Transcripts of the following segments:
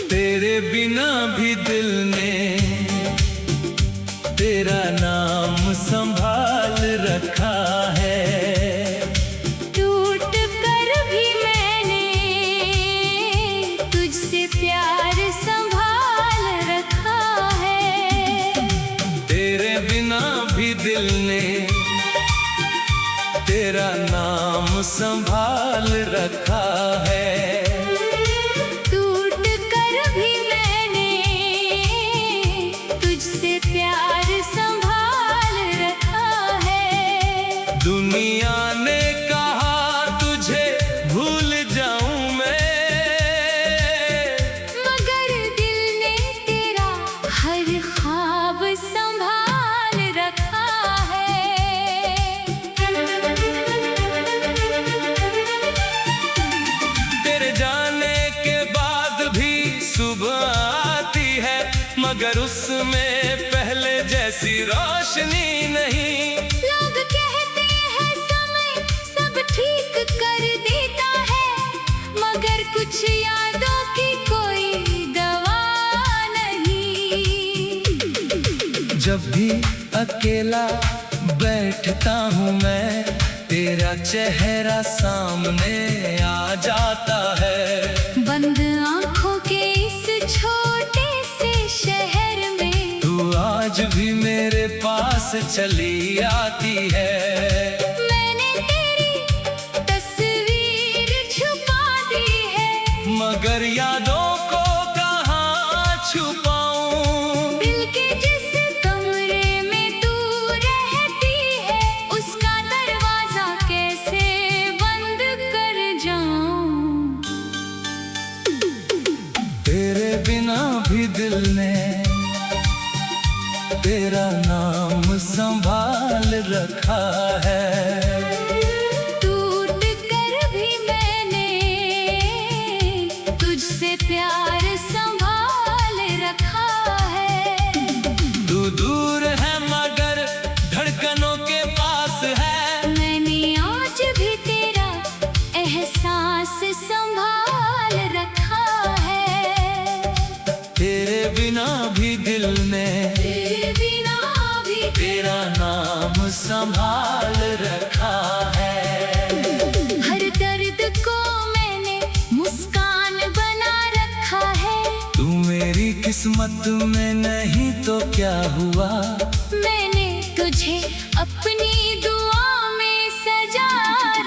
तेरे बिना भी दिल ने तेरा नाम संभाल रखा है। टूट कर भी मैंने तुझसे प्यार संभाल रखा है। तेरे बिना भी दिल ने तेरा नाम संभाल रखा है। दुनिया ने कहा तुझे भूल जाऊं मैं, मगर दिल ने तेरा हर ख्वाब संभाल रखा है। तेरे जाने के बाद भी सुबह आती है, मगर उसमें पहले जैसी रोशनी नहीं। कुछ यादों की कोई दवा नहीं। जब भी अकेला बैठता हूँ मैं, तेरा चेहरा सामने आ जाता है। बंद आंखों के इस छोटे से शहर में तू आज भी मेरे पास चली आती है। मगर यादों को कहाँ छुपाऊं? दिल के जिस कमरे में तू रहती है, उसका दरवाजा कैसे बंद कर जाऊं? तेरे बिना भी दिल ने तेरा नाम संभाल रखा है। प्यार संभाल रखा है। तू दूर है मगर धड़कनों के पास है। मैंने आज भी तेरा एहसास संभाल रखा है। तेरे बिना भी दिल ने तेरा नाम संभाल रखा है। हर दर्द को मैंने मुस्कान बना रखा है। तू मेरी किस्मत में नहीं तो क्या हुआ? मैंने तुझे अपनी दुआ में सजा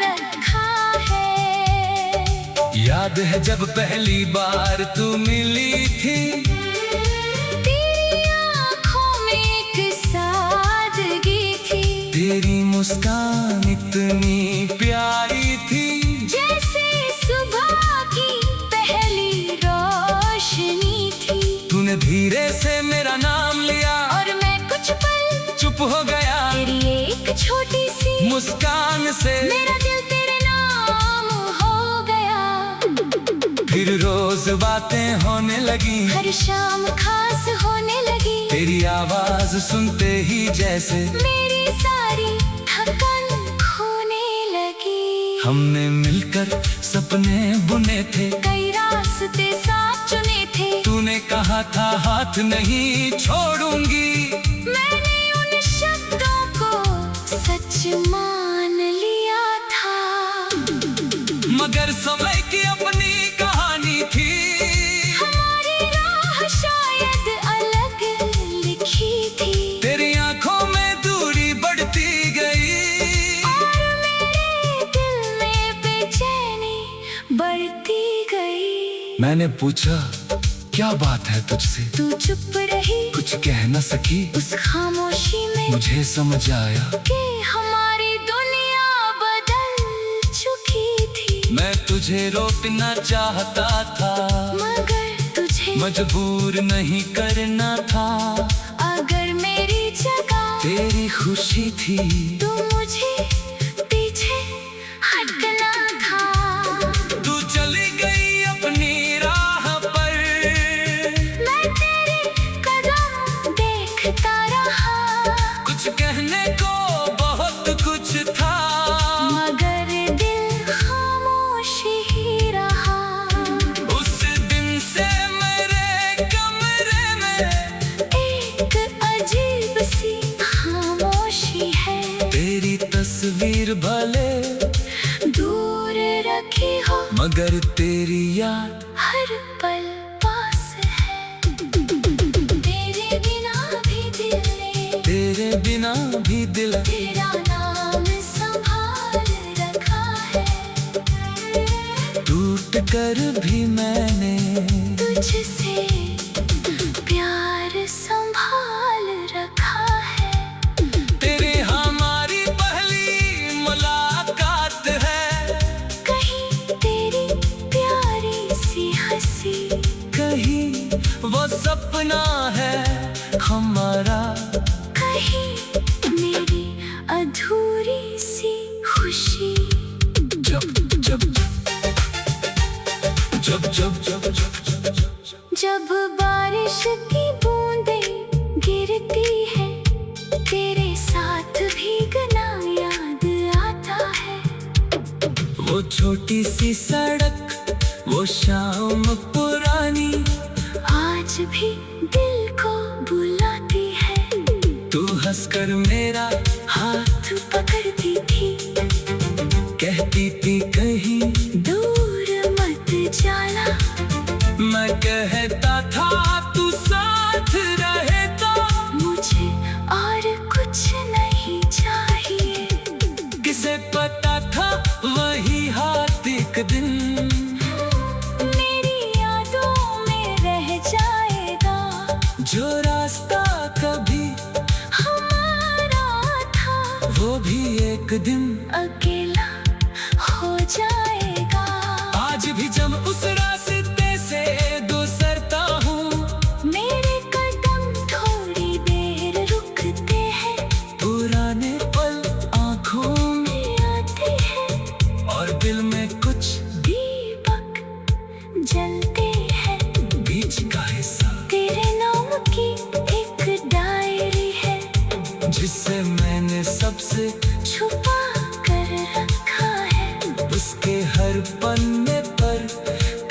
रखा है। याद है जब पहली बार तू मिली थी, तेरी आँखों में एक सादगी थी। तेरी मुस्कान इतनी प्यारी थी, जैसे सुबह की पहली रोशनी थी। तूने धीरे से मेरा नाम लिया और मैं कुछ पल चुप हो गया। तेरी एक छोटी सी मुस्कान से मेरा दिल तेरे नाम हो गया। फिर रोज बातें होने लगी, हर शाम खास होने लगी। तेरी आवाज सुनते ही जैसे मेरी सारी थकान खोने लगी। हमने मिलकर सपने बुने थे, कई रास्ते साथ चुने थे। तूने कहा था हाथ नहीं छोड़ूंगी। मैंने उन शब्दों को सच मान लिया था। मगर समय की अपनी कहानी थी, हमारी राह शायद अलग लिखी थी। तेरी आंखों में दूरी बढ़ती गई और मेरे दिल में बेचैनी बढ़ती गई। मैंने पूछा क्या बात है तुझसे, तू चुप रही, कुछ कह न सकी। उस खामोशी में मुझे समझ आया कि हमारी दुनिया बदल चुकी थी। मैं तुझे रोकना चाहता था, मगर तुझे मजबूर नहीं करना था। अगर मेरी जगह तेरी खुशी थी तो मुझे पीछे हटना था। तू चली गई अपनी राह पर, मगर तेरी याद हर पल पास है। तेरे बिना भी दिल ने, तेरे बिना भी दिल तेरा नाम संभाल रखा है। टूट कर भी मैंने तुझसे प्यार संभाल रखा है। तेरी हमारी पहली मुलाकात है। कहीं तेरी प्यारी सी हंसी, कहीं वो सपना है हमारा। कहीं मेरी अधूरी सी खुशी। जब जब जब जब जब जब जब बारिश की बूंदें गिरती है, तेरे साथ भीगना याद आता है। वो छोटी सी सड़क, वो शाम पुरानी आज भी दिल को बुलाती है। तू हंसकर मेरा हाथ पकड़ती थी, कहती थी कहीं दूर मत जाना। मैं कहता था तू साथ रहे तो। मुझे और कुछ नहीं चाहिए। किसे पता था वही हाथ एक दिन मेरी यादों में रह जाएगा। जो रास्ता कभी हमारा था, वो भी एक दिन अकेला हो जाएगा। आज भी जब उस रास्ते से गुजरता हूँ, मेरे कदम थोड़ी देर रुकते हैं। पुराने पल आँखों में आते हैं और दिल में कुछ दीपक जलते हैं। बीच का हिस्सा तेरे नाम की एक डायरी है, जिससे मैंने सबसे छुपा कर रखा है। उसके हर पन्ने पर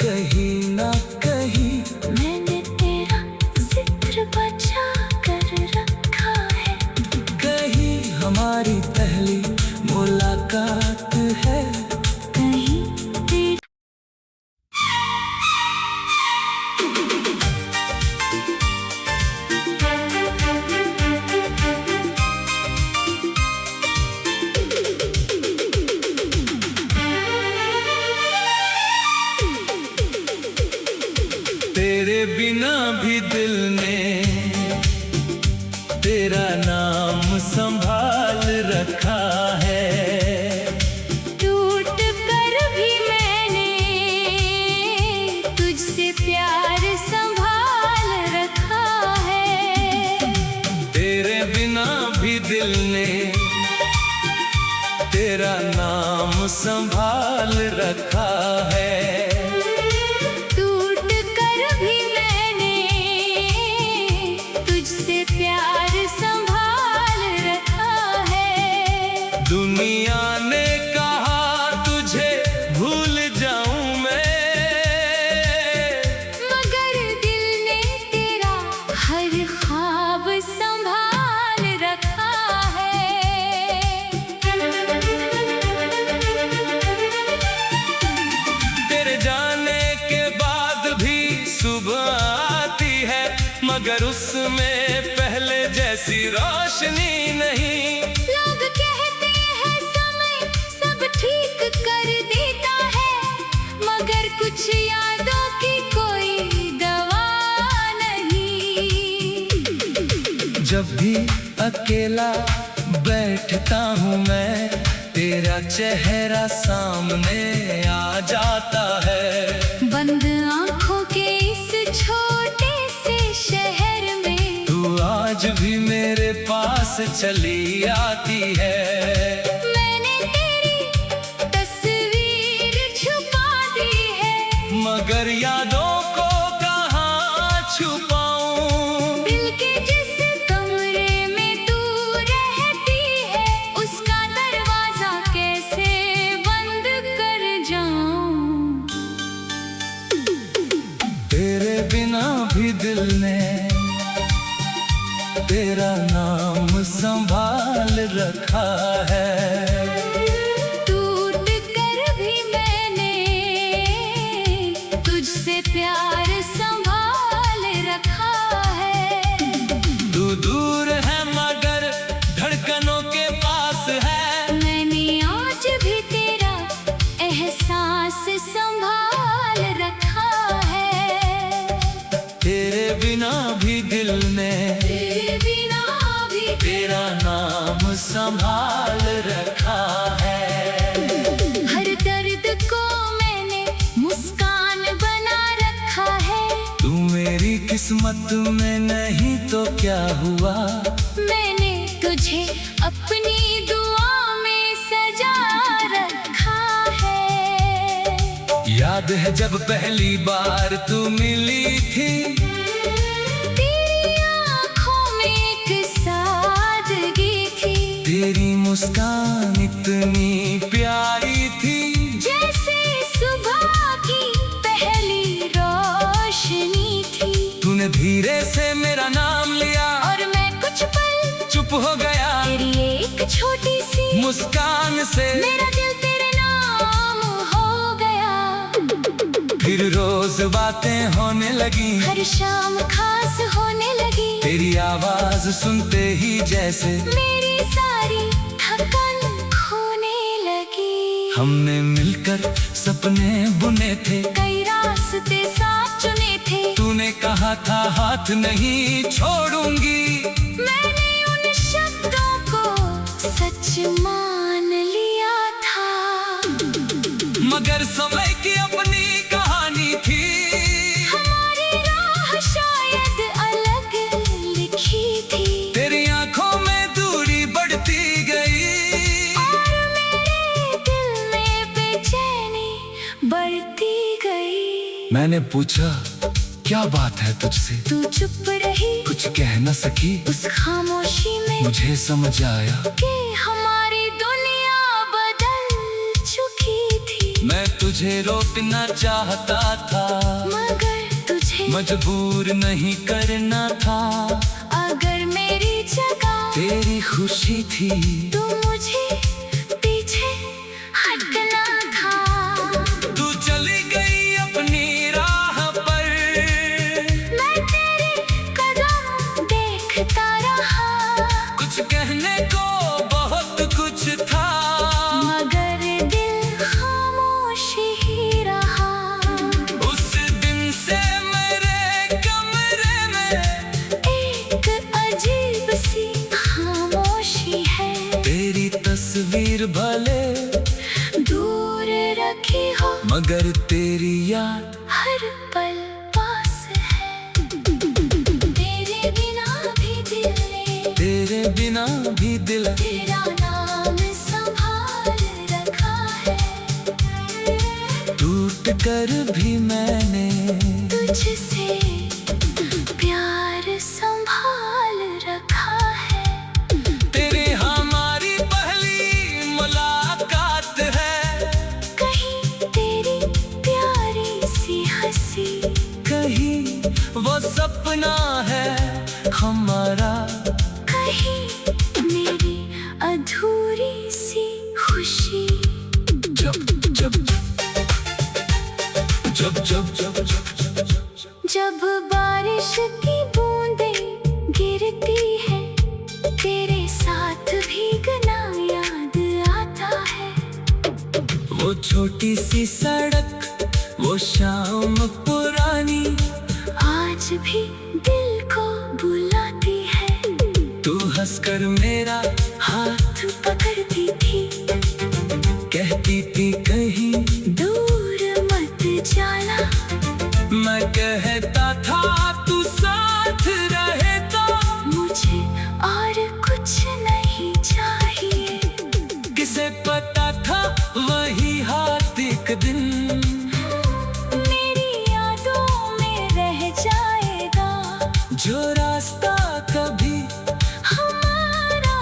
कहीं ना कहीं मैंने तेरा जिक्र बचा कर रखा है। कहीं हमारी पहली मुलाकात है। कहीं तेरी तेरे बिना भी दिल ने तेरा नाम संभाल रखा है। टूट कर भी मैंने तुझसे प्यार संभाल रखा है। तेरे बिना भी दिल ने तेरा नाम संभाल रखा है। टूट कर भी मैंने तुझसे प्यार संभाल रखा है। दुनिया ने कहा तुझे भूल जाऊं मैं, मगर दिल ने तेरा हर ख्वाब संभाल रखा है। तेरे जाने के बाद भी सुबह आती है, मगर उसमें पहले जैसी रोशनी नहीं। लोग कहते हैं समय सब ठीक कर देता है, मगर कुछ यादों की कोई दवा नहीं। जब भी अकेला बैठता हूँ मैं, तेरा चेहरा सामने आ जाता है। बंद आंखों के इस छोटे से शहर में तू आज भी मेरे पास चली आती है। मैंने तेरी तस्वीर छुपा दी है, मगर यादों को कहाँ छुपाऊं। दिल के जिस कमरे में तू रहती है, उसका दरवाजा कैसे बंद कर जाऊं। तेरे बिना भी दिल ने तेरा नाम संभाल रखा है। टूट कर भी मैंने तुझसे प्यार संभाल रखा है। तू दूर है मगर धड़कनों के पास है। मैंने आज भी तेरा एहसास संभाल रखा है। तेरे बिना भी दिल में, तेरे बिना भी तेरा नाम संभाल रखा है। हर दर्द को मैंने मुस्कान बना रखा है। तू मेरी किस्मत में नहीं तो क्या हुआ। मैंने तुझे अपनी दुआ में सजा रखा है। याद है जब पहली बार तू मिली थी। तेरी आँखों में एक सादगी थी। तेरी मुस्कान इतनी प्यारी थी, जैसे सुबह की पहली रोशनी थी। तूने धीरे से मेरा नाम लिया और मैं कुछ पल चुप हो गया। तेरी एक छोटी सी मुस्कान से मेरा दिल तेरे नाम हो गया। फिर रोज बातें होने लगी, हर शाम खास होने लगी। तेरी आवाज सुनते ही जैसे मेरी सारी थकान खोने लगी। हमने मिलकर सपने बुने थे। कई रास्ते साथ चुने थे। तूने कहा था हाथ नहीं छोड़ूंगी। मैंने उन शब्दों को सच मान लिया था। मगर समय की अपनी कहानी थी। हमारी राह शायद अलग लिखी थी। तेरी आंखों में दूरी बढ़ती गई और मेरे दिल में बेचैनी बढ़ती गई। मैंने पूछा क्या बात है तुझसे। तू चुप रही, कुछ कह न सकी। उस खामोशी में मुझे समझ आया कि हमारी दुनिया बदल चुकी थी। मैं तुझे रोकना चाहता था, मगर तुझे मजबूर नहीं करना था। अगर मेरी जगह तेरी खुशी थी तो मुझे पीछे हटना था। तू चली गई अपनी राह पर। मैं तेरे कदम देखता रहा। कुछ कहने को बहुत कुछ था, मगर दिल खामोश ही रहा। उस दिन से मेरे कमरे में एक अजीब सी खामोशी है। तेरी तस्वीर भले दूर रखी हो मगर तेरी याद हर पल पास है। तेरे बिना भी दिल ने तेरे बिना भी दिल तेरा नाम संभाल रखा है। टूट कर भी मैंने तुझसे प्यार संभाल रखा है। तेरी हमारी पहली मुलाकात है। कहीं तेरी प्यारी सी हंसी, कहीं वो सपना है हमारा। कहीं मेरी अधूरी सी खुशी। जब जब जब जब जब जब जब बारिश की बूंदें गिरती है, तेरे साथ भीगना याद आता है। वो छोटी सी सड़क, वो शाम पुरानी आज भी दिल को बुलाती है। तू हंसकर मेरा हाथ पकड़ती थी, कहती थी कहीं दूर मत जाना। मैं कहता था तू साथ रहे तो। मुझे और कुछ नहीं चाहिए। किसे पता था वही हाथ एक दिन मेरी यादों में रह जाएगा। जो रास्ता कभी हमारा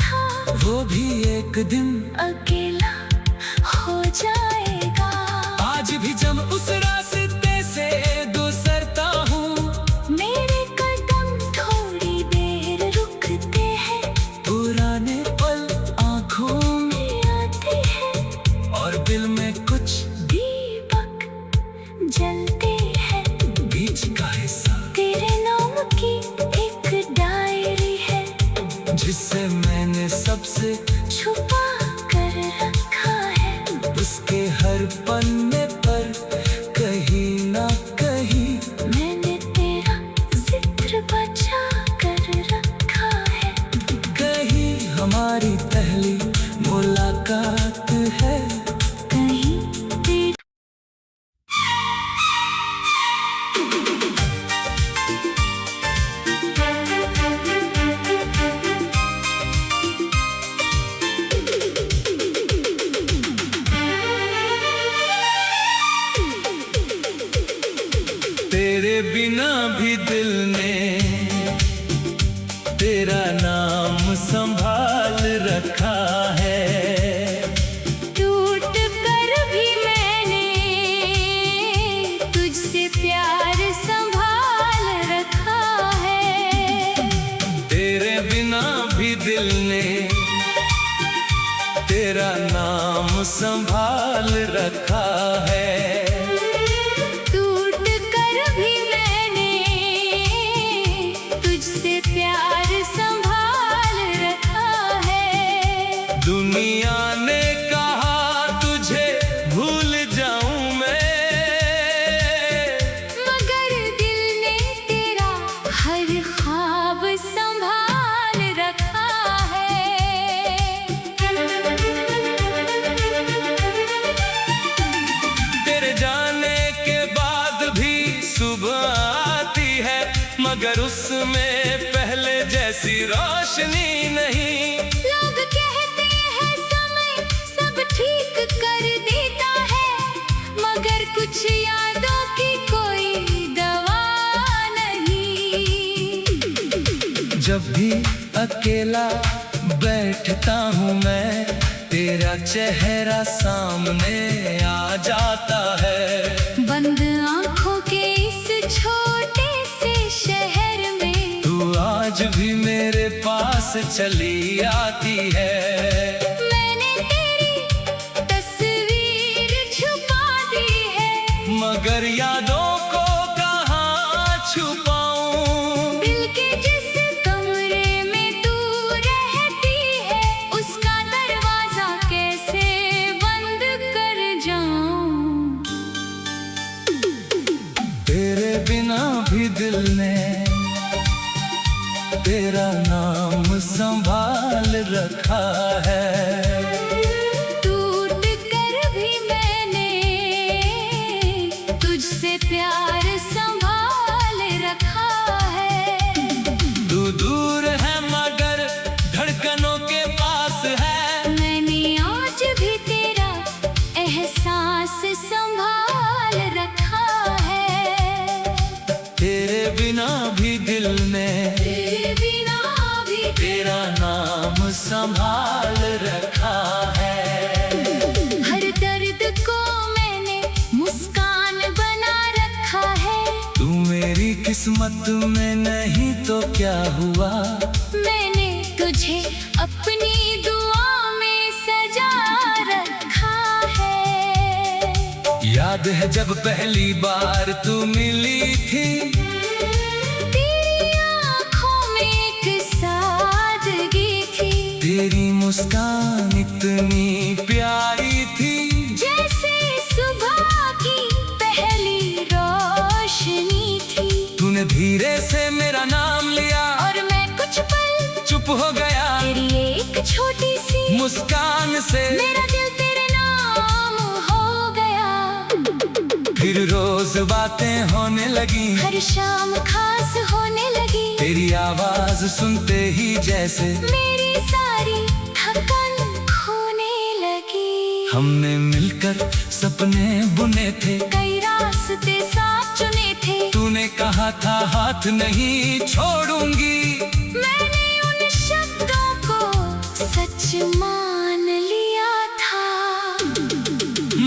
था वो भी एक दिन अकेला हो जाएगा। आज भी जब उस रास्ते से गुजरता हूँ, मेरे कदम थोड़ी देर रुकते हैं। पुराने पल आँखों में आते हैं और दिल में कुछ दीपक जलते तेरे बिना भी दिल ने तेरा नाम संभाल रखा है। टूट कर भी मैंने तुझसे प्यार संभाल रखा है। तेरे बिना भी दिल ने तेरा नाम संभाल रखा है। टूट कर भी मैंने तुझसे प्यार संभाल रखा है। दुनिया ने कहा तुझे भूल जाऊं मैं, मगर दिल ने तेरा हर ख्वाब संभाल रखा है। तेरे जाने के बाद भी सुबह आती है, मगर उसमें पहले जैसी रोशनी नहीं। लोग कहते हैं समय सब ठीक कर देता है, मगर कुछ यादों की कोई दवा नहीं। जब भी अकेला बैठता हूँ मैं, तेरा चेहरा सामने आ जाता है। बंद आंखों के इस छोटे से शहर में तू आज भी मेरे पास चली आती है। मैंने तेरी तस्वीर छुपा दी है, मगर यादों को कहाँ छुपाऊं। दिल के जिस कमरे में तू रहती है, उसका दरवाजा कैसे बंद कर जाऊं। तेरे बिना भी दिल ने तेरा नाम संभाल रखा है। टूट कर भी मैंने तुझसे प्यार संभाल रखा है। तू दूर है मगर धड़कनों के पास है। मैंने आज भी तेरा एहसास संभाल रखा है। तेरे बिना भी दिल ने तेरे बिना भी तेरा नाम संभाल रखा है। हर दर्द को मैंने मुस्कान बना रखा है। तू मेरी किस्मत में नहीं तो क्या हुआ। मैंने तुझे अपनी दुआ में सजा रखा है। याद है जब पहली बार तू मिली थी, तेरी आँखों में एक सादगी थी, तेरी मुस्कान इतनी प्यारी थी। जैसे सुबह की पहली रोशनी थी। तूने धीरे से मेरा नाम लिया और मैं कुछ पल चुप हो गया। तेरी एक छोटी सी मुस्कान से मेरा दिल तेरे नाम हो गया। फिर रोज बातें होने लगी, हर शाम खास होने लगी। तेरी आवाज सुनते ही जैसे मेरी सारी थकान खोने लगी। हमने मिलकर सपने बुने थे, कई रास्ते साथ चुने थे। तूने कहा था हाथ नहीं छोड़ूंगी। मैंने उन शब्दों को सच मान लिया था,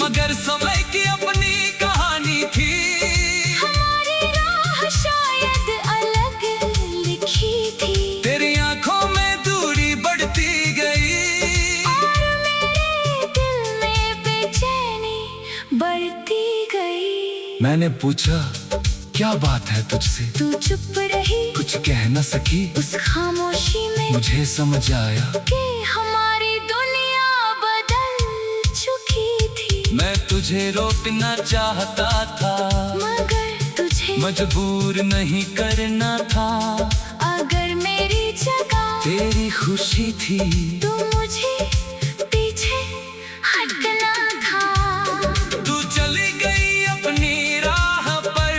मगर समय की अपनी कहानी थी। हमारी राह शायद अलग लिखी थी। तेरी आंखों में दूरी बढ़ती गई और मेरे दिल में बेचैनी बढ़ती गई। मैंने पूछा क्या बात है तुझसे, तू चुप रही कुछ कह न सकी। उस खामोशी में मुझे समझ आया कि हमारी दुनिया बदल चुकी थी। मैं तुझे रोकना चाहता था, मगर तुझे मजबूर नहीं करना था। अगर मेरी जगह तेरी खुशी थी तो मुझे पीछे हटना था। तू चली गई अपनी राह पर,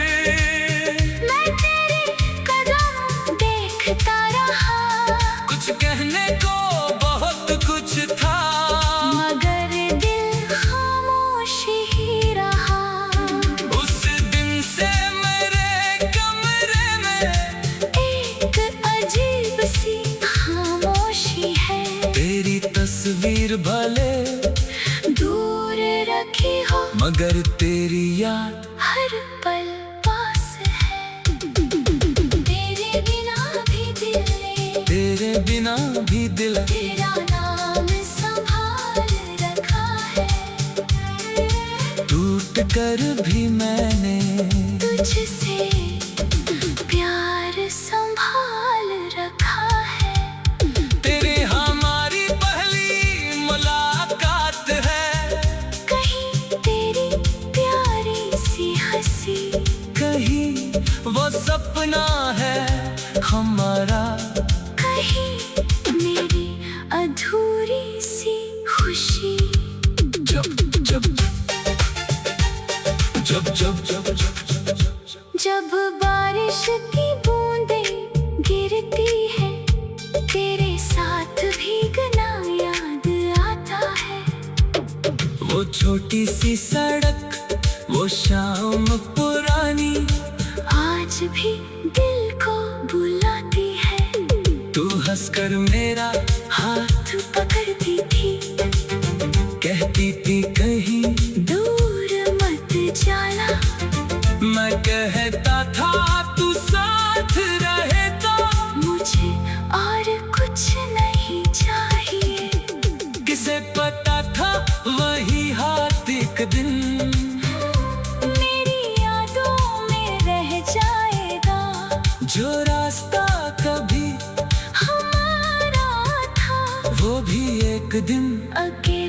हर पल पास है। तेरे बिना भी दिल ने, तेरे बिना भी दिल तेरा नाम संभाल रखा है। टूट कर भी मैंने तुझसे प्यार संभाल रखा है। तेरे हमारी पहली मुलाकात है। कहीं तेरी प्यारी सी हंसी, कहीं वो सपना है हमारा। कहीं मेरी अधूरी सी खुशी। जब जब जब जब जब जब जब बारिश की बूंदें गिरती है, तेरे साथ भीगना याद आता है। वो छोटी सी सड़क, वो शाम पुरानी आज भी दिल को बुलाती है। तू हंसकर मेरा हाथ पकड़ती थी, कहती थी कहीं दूर मत जाना। मैं कहता था तू साथ रहे तो। मुझे और कुछ नहीं चाहिए। किसे पता था वही हाथ एक दिन मेरी यादों में रह जाएगा। जो रास्ता कभी हमारा था वो भी एक दिन अकेला